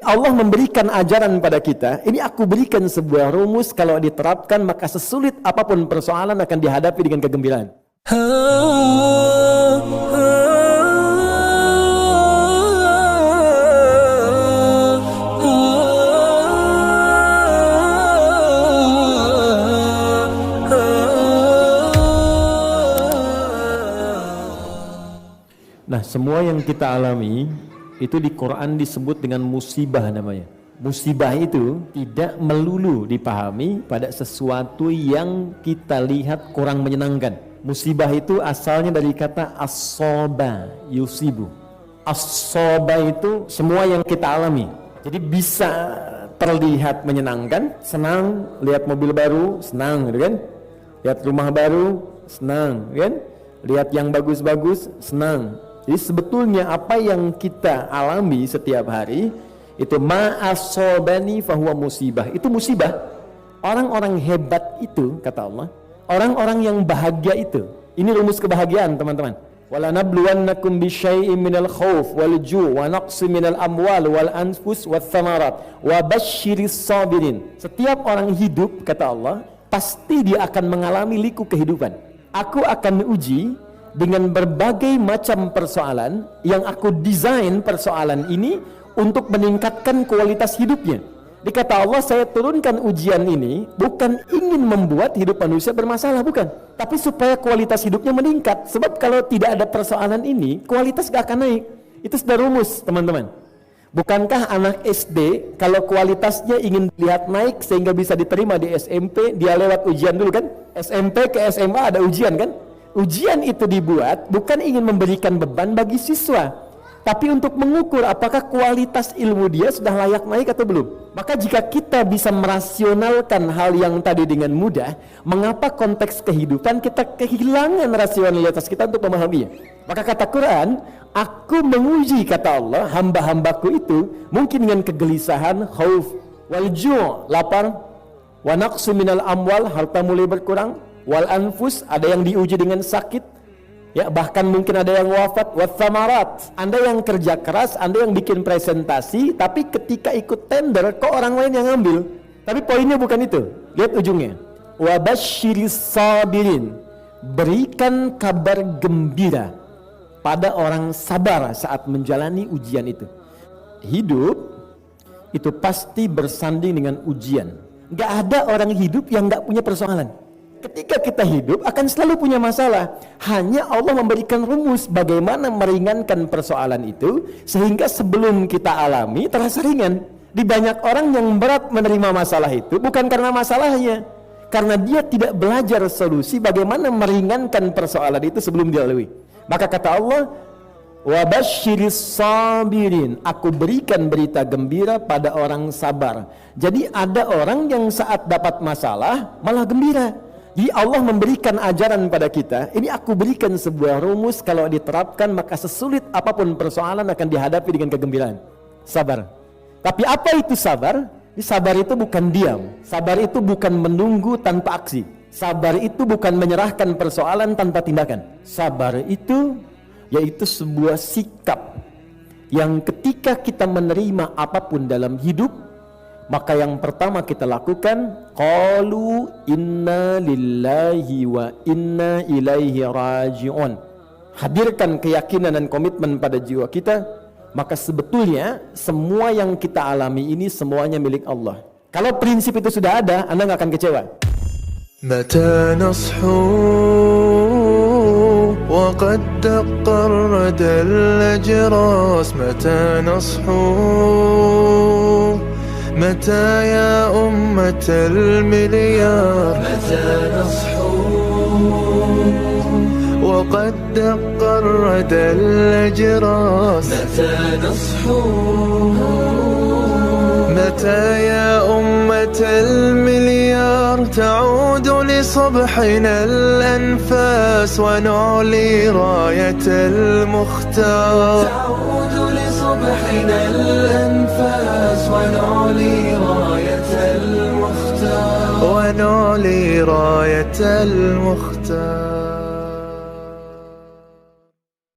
Allah memberikan ajaran pada kita, ini aku berikan sebuah rumus, kalau diterapkan maka sesulit apapun persoalan akan dihadapi dengan kegembiraan. Nah, semua yang kita alami itu di Quran disebut dengan musibah namanya. Musibah itu tidak melulu dipahami pada sesuatu yang kita lihat kurang menyenangkan. Musibah itu asalnya dari kata as-soba yusibu. As-soba itu semua yang kita alami. Jadi bisa terlihat menyenangkan, senang, lihat mobil baru, senang, gitu kan? Lihat rumah baru, senang, kan? Lihat yang bagus-bagus, senang. Jadi sebetulnya apa yang kita alami setiap hari itu ma'asobani fahuwa musibah. Itu musibah. Orang-orang hebat itu, kata Allah, orang-orang yang bahagia itu. Ini rumus kebahagiaan, teman-teman. Wala nabluwannakum bisyai'in minal khauf wal ju' wa naqsi minal amwal wal anfus wath thamarat wa basyiris sabirin. Setiap orang hidup, kata Allah, pasti dia akan mengalami liku kehidupan. Aku akan uji dengan berbagai macam persoalan yang aku desain persoalan ini untuk meningkatkan kualitas hidupnya. Dikata Allah, saya turunkan ujian ini bukan ingin membuat hidup manusia bermasalah, bukan, tapi supaya kualitas hidupnya meningkat. Sebab kalau tidak ada persoalan ini, kualitas gak akan naik. Itu sudah rumus, teman-teman. Bukankah anak SD kalau kualitasnya ingin dilihat naik sehingga bisa diterima di SMP, dia lewat ujian dulu kan? SMP ke SMA ada ujian kan? Ujian itu dibuat bukan ingin memberikan beban bagi siswa, tapi untuk mengukur apakah kualitas ilmu dia sudah layak naik atau belum. Maka jika kita bisa merasionalkan hal yang tadi dengan mudah, mengapa konteks kehidupan kita kehilangan rasionalitas kita untuk memahaminya? Maka kata Quran, aku menguji, kata Allah, hamba-hambaku itu mungkin dengan kegelisahan, khauf, wal ju', lapar, wa naqsu minal amwal, harta mulai berkurang, wal anfus, ada yang diuji dengan sakit, ya bahkan mungkin ada yang wafat, wath thamarat, Anda yang kerja keras, Anda yang bikin presentasi, tapi ketika ikut tender kok orang lain yang ngambil. Tapi poinnya bukan itu. Lihat ujungnya. Wa basyiris sabirin, berikan kabar gembira pada orang sabar saat menjalani ujian itu. Hidup itu pasti bersanding dengan ujian. Gak ada orang hidup yang gak punya persoalan. Ketika kita hidup akan selalu punya masalah. Hanya Allah memberikan rumus bagaimana meringankan persoalan itu sehingga sebelum kita alami terasa ringan. Di banyak orang yang berat menerima masalah itu bukan karena masalahnya, karena dia tidak belajar solusi bagaimana meringankan persoalan itu sebelum dilalui. Maka kata Allah, wa basyiris sabirin, aku berikan berita gembira pada orang sabar. Jadi ada orang yang saat dapat masalah malah gembira. Jadi Allah memberikan ajaran pada kita, ini aku berikan sebuah rumus, kalau diterapkan maka sesulit apapun persoalan akan dihadapi dengan kegembiraan. Sabar. Tapi apa itu sabar? Sabar itu bukan diam. Sabar itu bukan menunggu tanpa aksi. Sabar itu bukan menyerahkan persoalan tanpa tindakan. Sabar itu yaitu sebuah sikap yang ketika kita menerima apapun dalam hidup, maka yang pertama kita lakukan, qalu inna lillahi wa inna ilaihi raji'un. Hadirkan keyakinan dan komitmen pada jiwa kita, maka sebetulnya semua yang kita alami ini semuanya milik Allah. Kalau prinsip itu sudah ada, Anda nggak akan kecewa. متى نصحو وقد دق الردى الأجراس متى نصحو متى يا أمة المليار متى نصحو وقد دق الردى الأجراس متى نصحو متى يا أمة المليار تعود لصبحنا الأنفاس ونعلي راية المختار تعود لصبحنا الأنفاس ونعلي راية المختار ونعلي راية المختار.